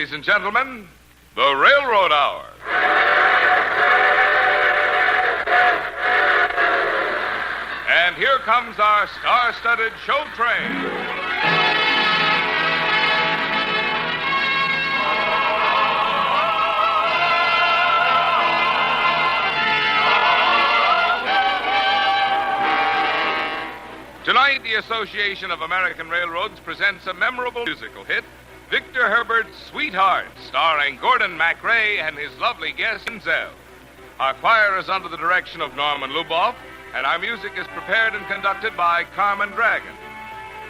ladies and gentlemen, the Railroad Hour. And here comes our star-studded show train. Tonight, the Association of American Railroads presents a memorable musical hit, Victor Herbert's Sweetheart, starring Gordon MacRae and his lovely guest, Denzel. Our choir is under the direction of Norman Luboff, and our music is prepared and conducted by Carmen Dragon.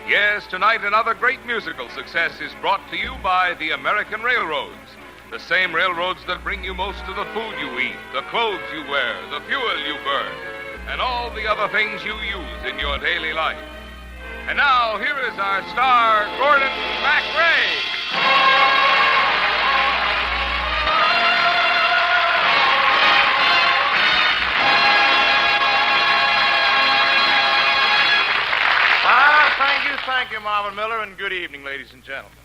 Yes, tonight another great musical success is brought to you by the American Railroads, the same railroads that bring you most of the food you eat, the clothes you wear, the fuel you burn, and all the other things you use in your daily life. And now, here is our star, Gordon MacRae. Thank you, Marvin Miller, and good evening, ladies and gentlemen.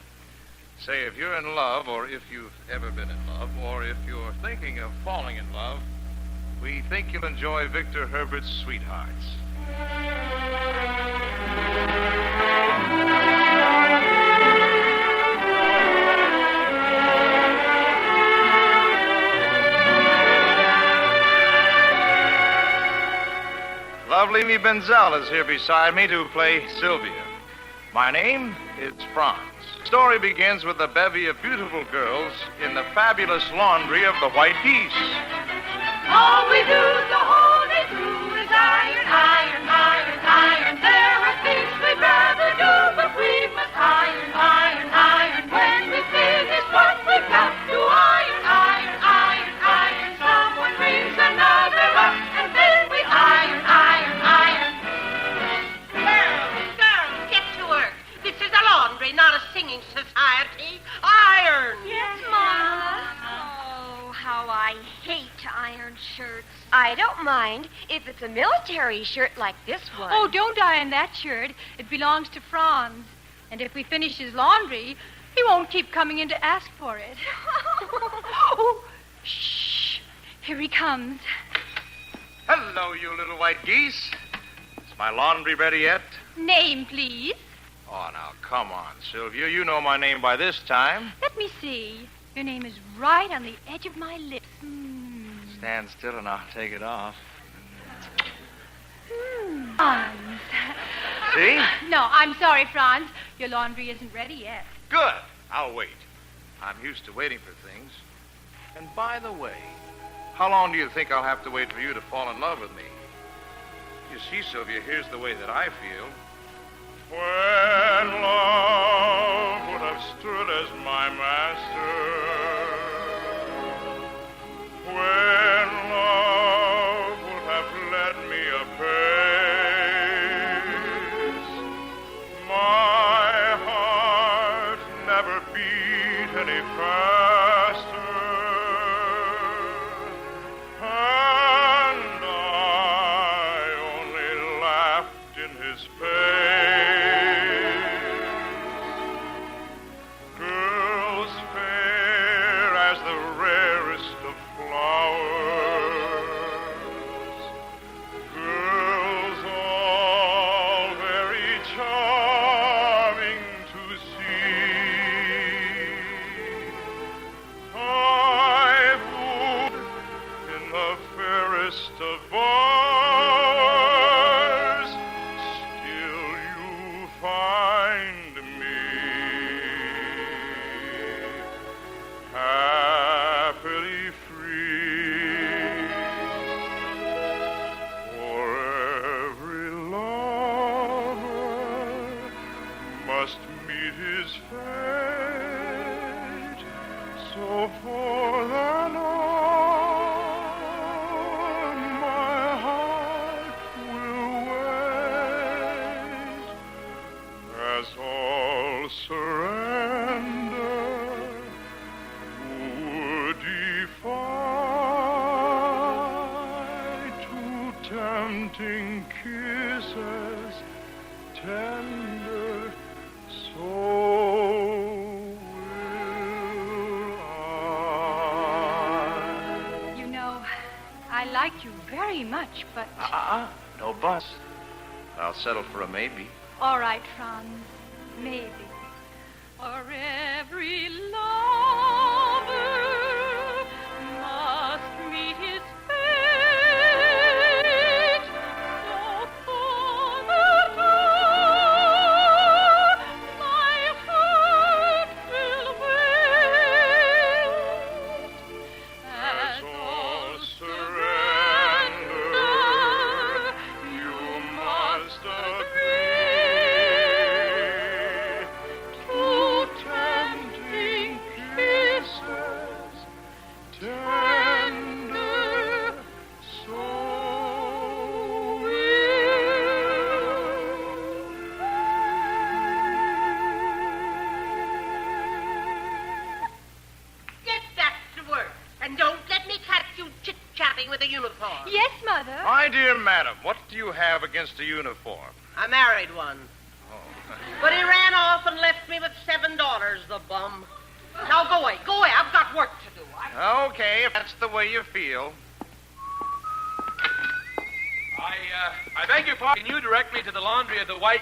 Say, if you're in love, or if you've ever been in love, or if you're thinking of falling in love, we think you'll enjoy Victor Herbert's Sweethearts. Lovely Amy Benzel is here beside me to play Sylvia. My name is Franz. The story begins with a bevy of beautiful girls in the fabulous laundry of the White Geese. All we do the whole day through is iron, iron, iron, iron. There are things we'd rather do, but we must iron, iron, iron. When we finish what we've got to iron, iron, iron, iron. Someone brings another up, and then we iron, iron, iron. Girls, get to work. This is a laundry, not a singing society. Iron. Yes, Mama. Oh, how I hate to iron shirts. I don't mind if it's a military shirt like this one. Oh, don't iron that shirt. It belongs to Franz. And if we finish his laundry, he won't keep coming in to ask for it. Oh, shh. Here he comes. Hello, you little white geese. Is my laundry ready yet? Name, please. Oh, now, come on, Sylvia. You know my name by this time. Let me see. Your name is right on the edge of my lips. Stand still and I'll take it off. Franz. See? No, I'm sorry, Franz. Your laundry isn't ready yet. Good. I'll wait. I'm used to waiting for things. And by the way, how long do you think I'll have to wait for you to fall in love with me? You see, Sylvia, here's the way that I feel. When love would have stood as my master, when love would have led me apace, my heart never beat any faster, and I only laughed in his face. Girls fair as the rarest of flowers, girls all very charming to see. I've moved in the fairest of bowers, still you find me happily free. For every lover must meet his fate, so for the night my heart will wait, as all surrender would defy to tempting kisses tender, so will I like you very much, but... No bus. I'll settle for a maybe. All right, Franz. Maybe. For every lover must meet his fate. So for the door my heart will wait. As all surrender, you must agree to tempting kisses, tender, so Get back to work. And don't let me catch you chit-chatting with a uniform. Yes, Mother. My dear madam, what do you have against a uniform? I married one. But he ran off and left me with $7, the bum. Now go away. Go away. I've got work to do. Okay, if that's the way you feel. I beg your pardon. Can you direct me to the laundry of the White...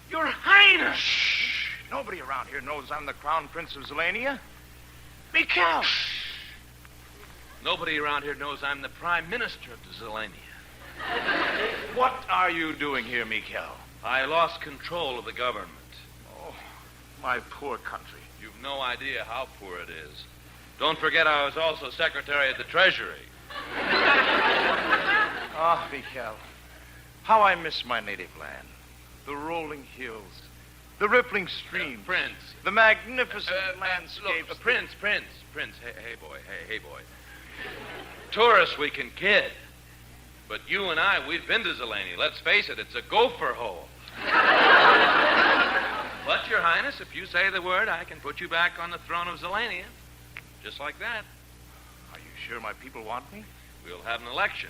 Your Highness! Shh! Nobody around here knows I'm the Crown Prince of Zelania. Mikhail! Nobody around here knows I'm the Prime Minister of Zelania. What are you doing here, Mikhail? I lost control of the government. Oh, my poor country. You've no idea how poor it is. Don't forget I was also Secretary of the Treasury. Ah, Mikhail, how I miss my native land. The rolling hills, the rippling streams, Prince. the magnificent landscapes. Look, Prince. Hey, boy. Tourists we can kid. But you and I, we've been to Zelania. Let's face it, it's a gopher hole. But, Your Highness, if you say the word, I can put you back on the throne of Zelania. Just like that. Are you sure my people want me? We'll have an election.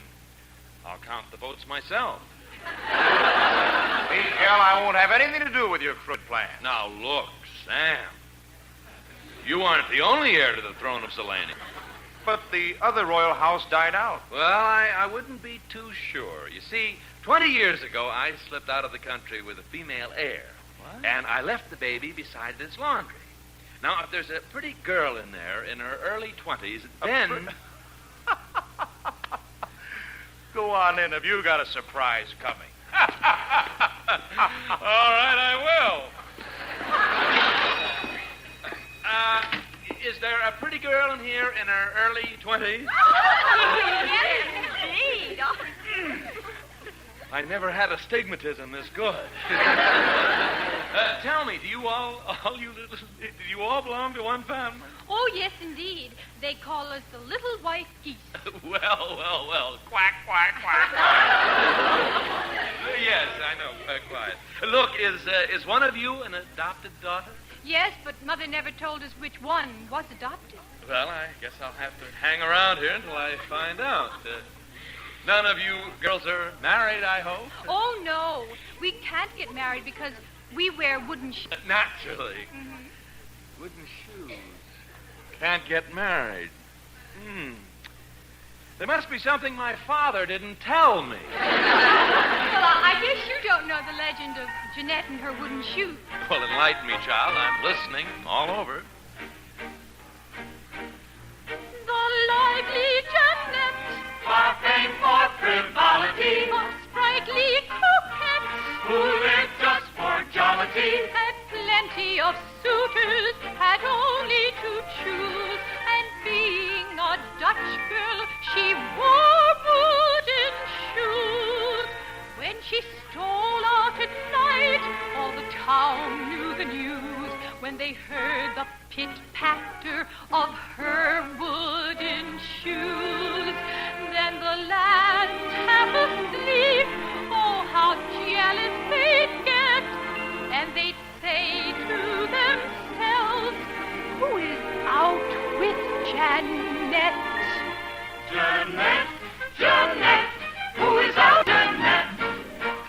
I'll count the votes myself. Mikhail, I won't have anything to do with your crooked plan. Now, look, Sam. You aren't the only heir to the throne of Zelania. But the other royal house died out. Well, I wouldn't be too sure. You see, 20 years ago, I slipped out of the country with a female heir. What? And I left the baby beside its laundry. Now, if there's a pretty girl in there in her early 20s, then... Go on in. Have you got a surprise coming? All right, I will. Is there a pretty girl in here in her early 20s? Yes, indeed. I never had a stigmatism this good. Tell me, do you all belong to one family? Oh, yes, indeed. They call us the Little White Geese. Well. Quack. Yes, I know. Quiet. Look, is one of you an adopted daughter? Yes, but Mother never told us which one was adopted. Well, I guess I'll have to hang around here until I find out. None of you girls are married, I hope? Oh, no. We can't get married because we wear wooden shoes. Naturally. Mm-hmm. Wooden shoes. Can't get married. There must be something my father didn't tell me. Well, I guess you don't know the legend of Jeanette and her wooden shoes. Well, enlighten me, child. I'm listening all over. The lively Jeanette, For fame, for frivolity, a sprightly coquette, who lived just for jollity, had plenty of suitors, had only to choose. And being a Dutch girl, she wore wooden shoes. When she stole out at night, all the town knew the news. When they heard the pit-patter of her wooden shoes, then the lads half asleep, oh, how jealous they'd get. And they'd say to themselves, who is out with Jeanette? Jeanette, who is out? Jeanette,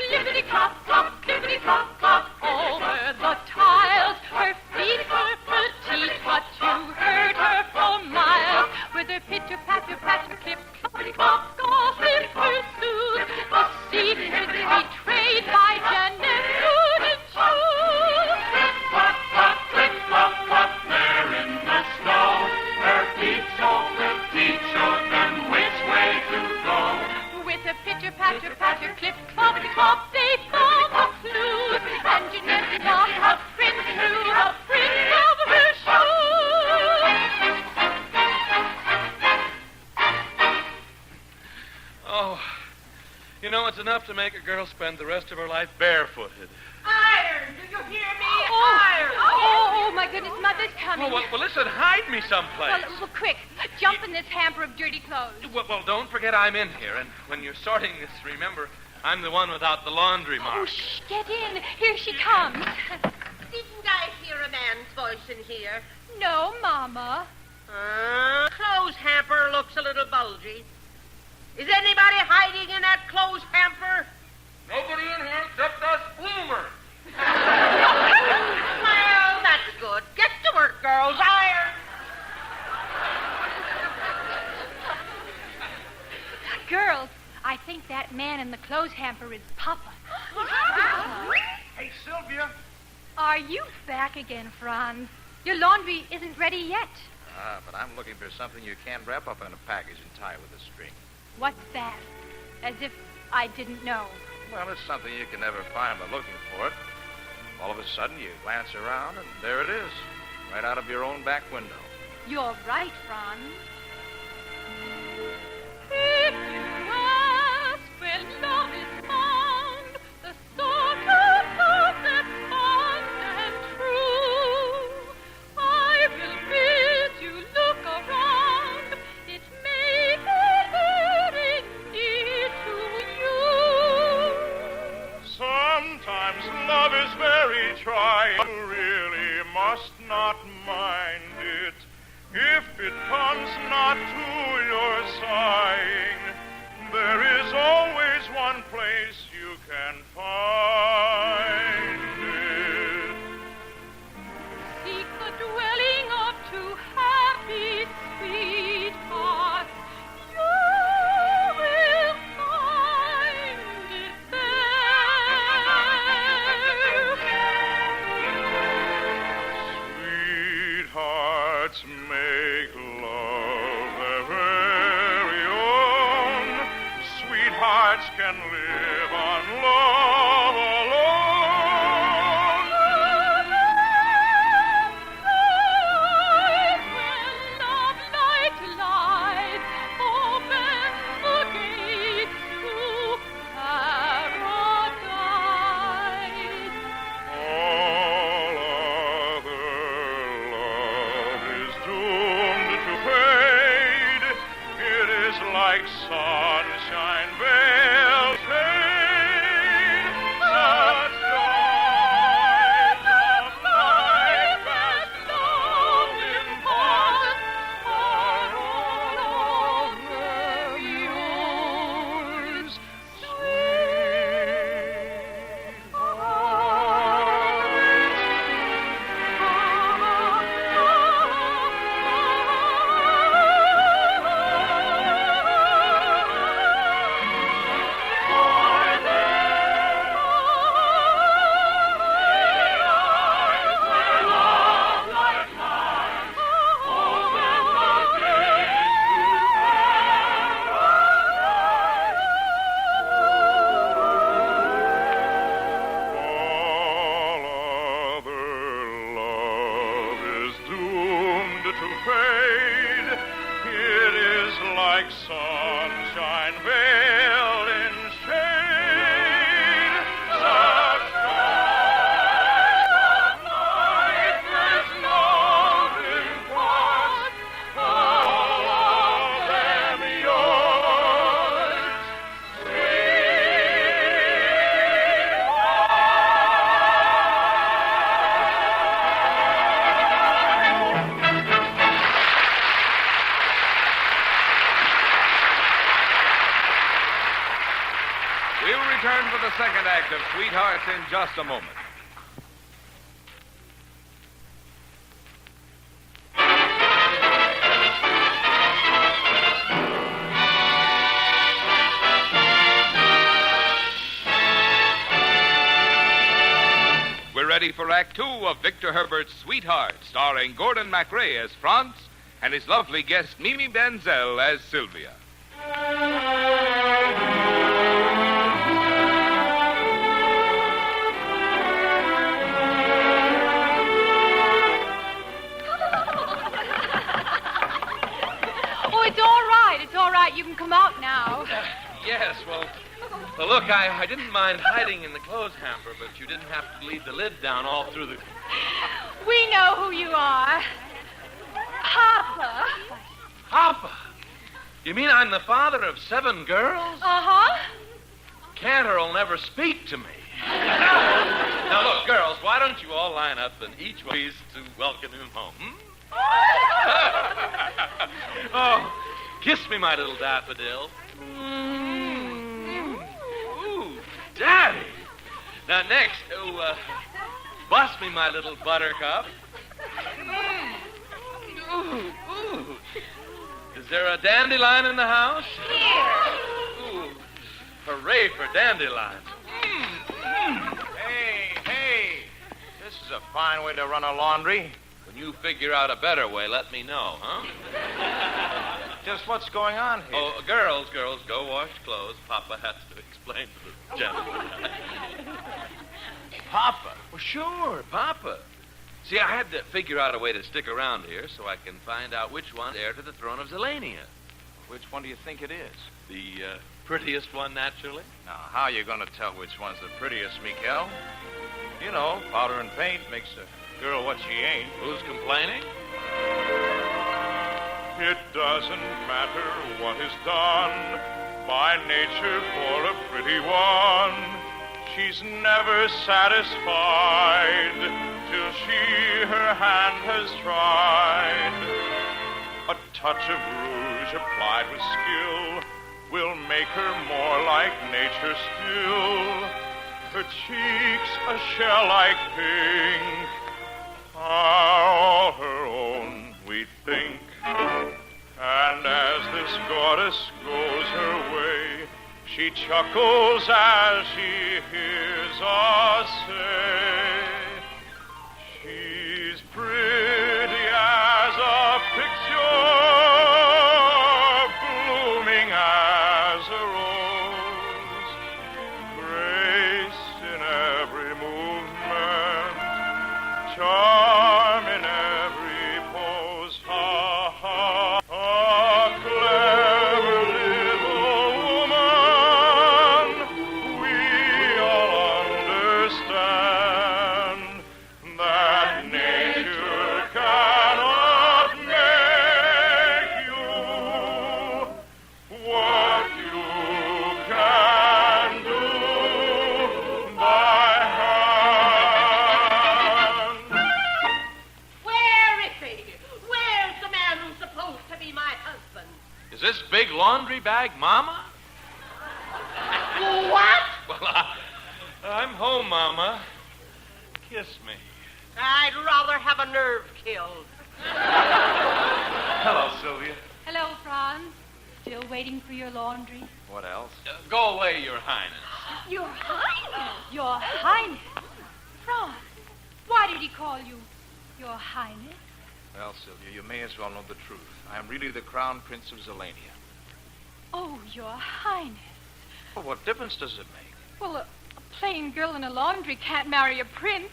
Clippity-clop, clop, clippity-clop, over the tiles. Her feet were petite, but you heard her for miles. With her pitter patter, patter, clip, cloppity, clop, gossip pursues. The secret betrayed by Janet couldn't choose. Clip, clop, clop, clip, clop, clop, there in the snow. Her feet so petite showed them which way to go. With a pitter, patter, patter, clip, cloppity, clop, they found the clues. And Jeanette got her print through the print of her shoes. Oh, you know, it's enough to make a girl spend the rest of her life barefooted. Iron, do you hear me? Iron. Oh, my goodness, Mother's coming. Well, listen, hide me someplace. Well, quick, jump in this hamper of dirty clothes. Well, don't forget I'm in here, and when you're sorting this, remember, I'm the one without the laundry mark. Oh, shh, get in. Here she comes. Didn't I hear a man's voice in here? No, Mama. Clothes hamper looks a little bulgy. Is anybody hiding in that clothes hamper? Nobody in here except us bloomers. Well, that's good. Get to work, girls. Iron. Girls, I think that man in the clothes hamper is Papa. Hey, Sylvia. Are you back again, Franz? Your laundry isn't ready yet. But I'm looking for something you can't wrap up in a package and tie with a string. What's that? As if I didn't know. Well, it's something you can never find by looking for it. All of a sudden, you glance around, and there it is, right out of your own back window. You're right, Franz. If you ask where love is found, the sort of love that's fond and true, I will bid you look around. It may be very near to you. Sometimes love is very trying. You really must not mind it. If it comes not to your sighing, there is always one place you can find it. Seek the dwelling of two happy sweethearts. You will find it there. Sweethearts make love their very own. Sweethearts can live on love alone. Night when love light lies, open the gates to paradise. All other love is doomed to fade. It is like sunshine veiled shade. Such joys of life as love imparts are all over yours. All other love is doomed to fade. It is like sunshine veiled in shade. Such joys of life as love imparts, all of them yours. We'll return for the second act of Sweethearts in just a moment. ready for Act Two of Victor Herbert's Sweetheart, starring Gordon MacRae as Franz and his lovely guest Mimi Benzel as Sylvia. Oh, it's all right. It's all right. You can come out now. Yes, well, look, I didn't mind hiding in the clothes hamper, but you didn't have to leave the lid down all through the... We know who you are. Papa. Papa? You mean I'm the father of 7 girls? Uh-huh. Cantor'll never speak to me. Now, look, girls, why don't you all line up and each one please to welcome him home? Oh, kiss me, my little daffodil. Ooh, Daddy. Now, next, bust me, my little buttercup. Ooh. Is there a dandelion in the house? Ooh, hooray for dandelions. Hey. This is a fine way to run a laundry. When you figure out a better way, let me know, huh? Just what's going on here? Oh, girls, go wash clothes. Papa has to explain to the gentleman. Papa. Well, sure, Papa. See, I had to figure out a way to stick around here so I can find out which one's heir to the throne of Zelania. Which one do you think it is? The prettiest one, naturally. Now, how are you going to tell which one's the prettiest, Miguel? You know, powder and paint makes a girl what she ain't. Who's complaining? It doesn't matter what is done by nature for a pretty one. She's never satisfied till she her hand has tried. A touch of rouge applied with skill will make her more like nature still. Her cheeks a shell-like pink are all her own, we think. And as this goddess goes her way, she chuckles as she hears us say, she's pretty as a picture, blooming as a rose, grace in every movement, charm in every pose. Ha, ha, a clever little woman, we all understand that nature cannot make you what you can do by hand. Where is he? Where's the man who's supposed to be my husband? Is this big laundry bag Mama? What? Well, I'm home, Mama. Kiss me. I'd rather have a nerve killed. Hello, Sylvia. Hello, Franz. Still waiting for your laundry? What else? Go away, Your Highness. Your Highness. Your Highness. Franz, why did he call you Your Highness? Well, Sylvia, you may as well know the truth. I am really the Crown Prince of Zelania. Oh, Your Highness. Well, what difference does it make? Well, a plain girl in a laundry can't marry a prince.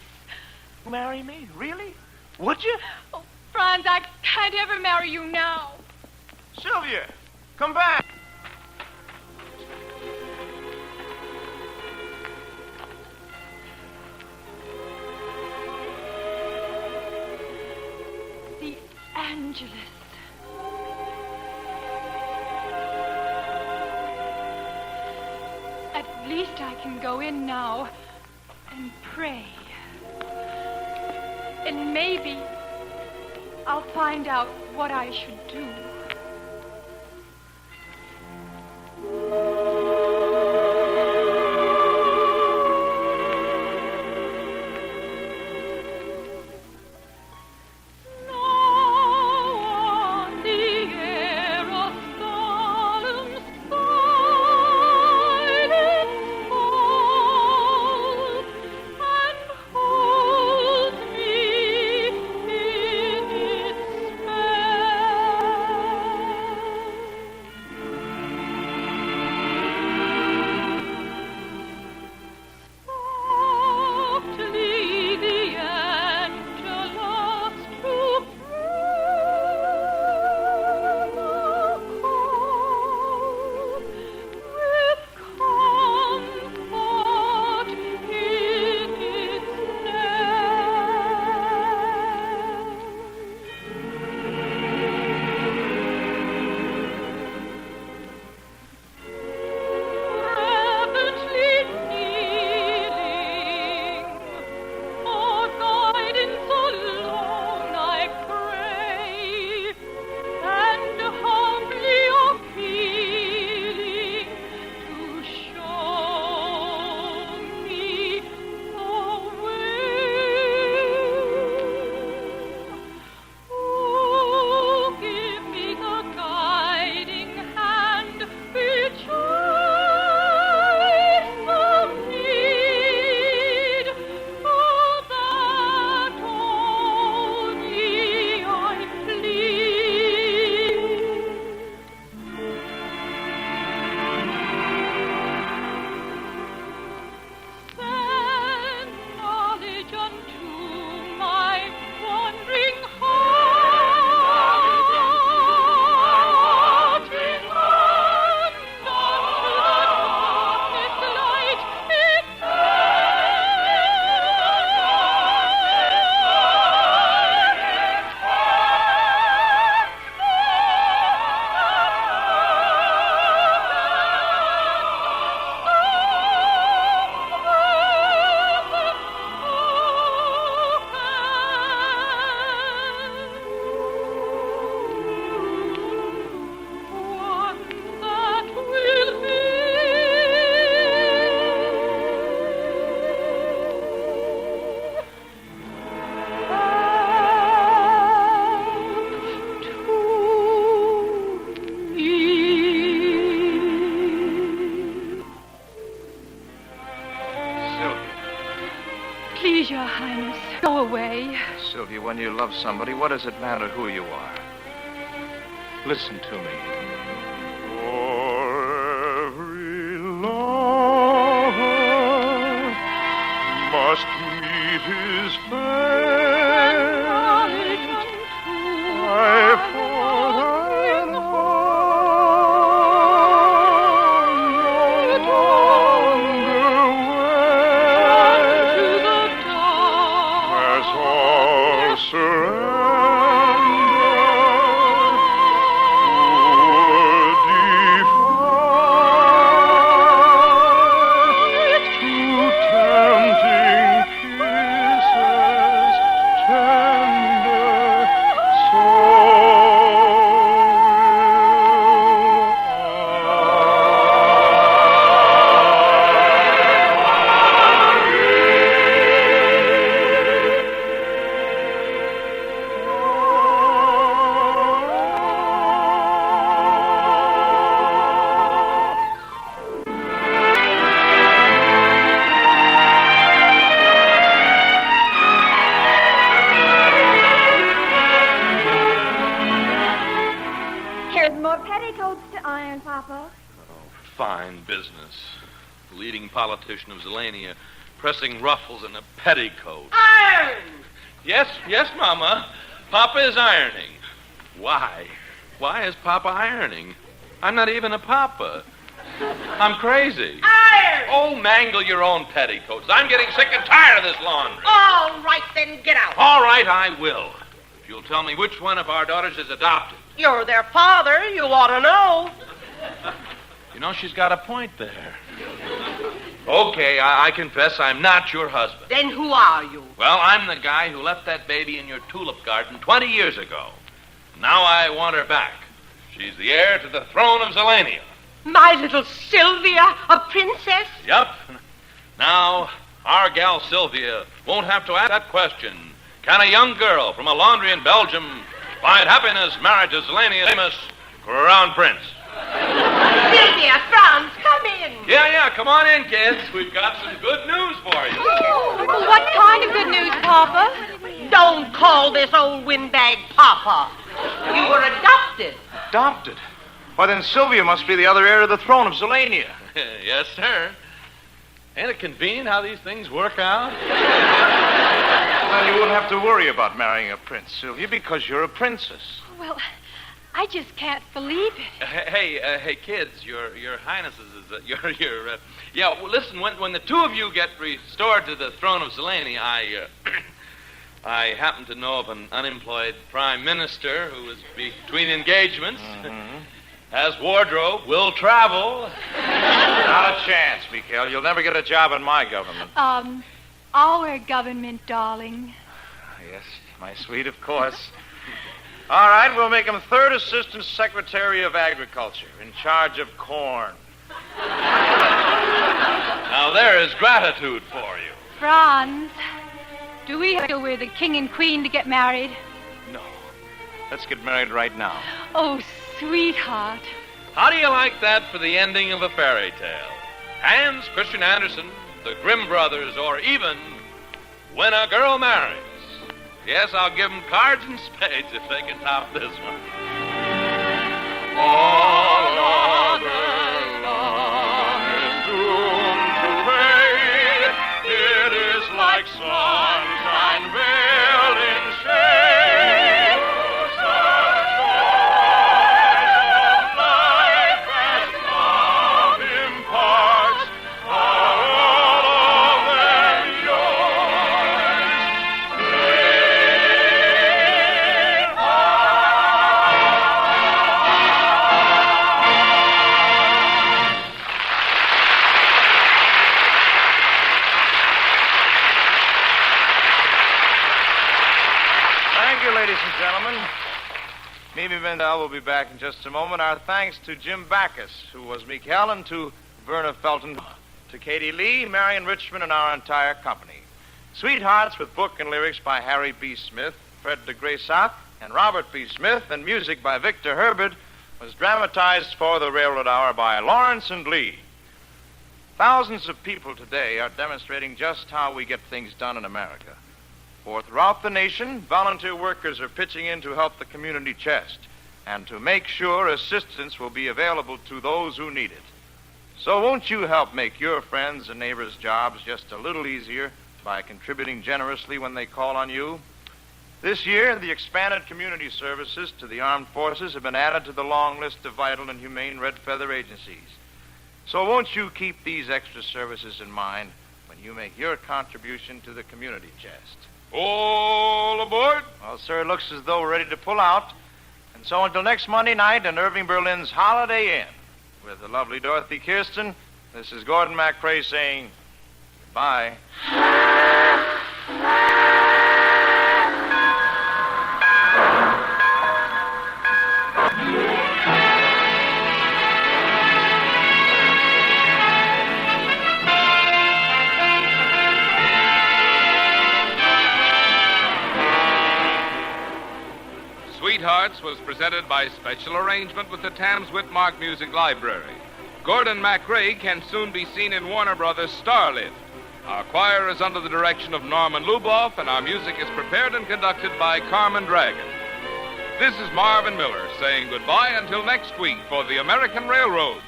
Marry me? Really? Would you? Oh, Franz, I can't ever marry you now. Sylvia, come back. The Angelus. At least I can go in now and pray. And maybe I'll find out what I should do. Oh go away. Sylvia, when you love somebody, what does it matter who you are? Listen to me. For every lover must meet his fate. I for an hour no longer wait. As all surrender, Fine business. The leading politician of Zelania pressing ruffles in a petticoat. Iron! Yes, Mama. Papa is ironing. Why? Why is Papa ironing? I'm not even a papa. I'm crazy. Iron! Oh, mangle your own petticoats. I'm getting sick and tired of this laundry. All right, then get out. All right, I will. If you'll tell me which one of our daughters is adopted. You're their father. You ought to know. You know, she's got a point there. Okay, I confess I'm not your husband. Then who are you? Well, I'm the guy who left that baby in your tulip garden 20 years ago. Now I want her back. She's the heir to the throne of Zelania. My little Sylvia, a princess? Yup. Now, our gal Sylvia won't have to ask that question. Can a young girl from a laundry in Belgium find happiness married to Zelania's famous crown prince? Sylvia, Franz, come in. Yeah, come on in, kids. We've got some good news for you. Well, what kind of good news, Papa? Don't call this old windbag Papa. You were adopted. Adopted? Why, then Sylvia must be the other heir to the throne of Zelania. Yes, sir. Ain't it convenient how these things work out? Then you won't have to worry about marrying a prince, Sylvia, because you're a princess. Well, I just can't believe it. Hey, kids, your highnesses, well, listen, when the two of you get restored to the throne of Zelania, I happen to know of an unemployed prime minister who is between engagements, has wardrobe, will travel. Not a chance, Mikhail. You'll never get a job in my government. Our government, darling. Yes, my sweet, of course. All right, we'll make him third assistant secretary of agriculture, in charge of corn. Now there is gratitude for you. Franz, do we have to we're the king and queen to get married? No. Let's get married right now. Oh, sweetheart. How do you like that for the ending of a fairy tale? Hans Christian Andersen, the Grimm Brothers, or even When a Girl Marries. Yes, I'll give them cards and spades if they can top this one. All other love is doomed to fade. It is like sunshine veiled in shade. Such joys of life as love imparts are all of them yours. Thank you, ladies and gentlemen. Mimi Mendel will be back in just a moment. Our thanks to Jim Backus, who was Mikhail, and to Verna Felton, to Katie Lee, Marion Richmond, and our entire company. Sweethearts, with book and lyrics by Harry B. Smith, Fred de Graysat, and Robert B. Smith, and music by Victor Herbert, was dramatized for the Railroad Hour by Lawrence and Lee. Thousands of people today are demonstrating just how we get things done in America. For throughout the nation, volunteer workers are pitching in to help the community chest and to make sure assistance will be available to those who need it. So won't you help make your friends and neighbors' jobs just a little easier by contributing generously when they call on you? This year, the expanded community services to the armed forces have been added to the long list of vital and humane Red Feather agencies. So won't you keep these extra services in mind when you make your contribution to the community chest? All aboard? Well, sir, it looks as though we're ready to pull out. And so until next Monday night in Irving Berlin's Holiday Inn with the lovely Dorothy Kirsten, this is Gordon MacRae saying goodbye. Sweethearts was presented by special arrangement with the Tams Whitmark Music Library. Gordon MacRae can soon be seen in Warner Brothers' Starlit. Our choir is under the direction of Norman Luboff, and our music is prepared and conducted by Carmen Dragon. This is Marvin Miller saying goodbye until next week for the American Railroads.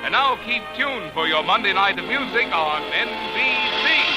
And now keep tuned for your Monday night of music on NBC.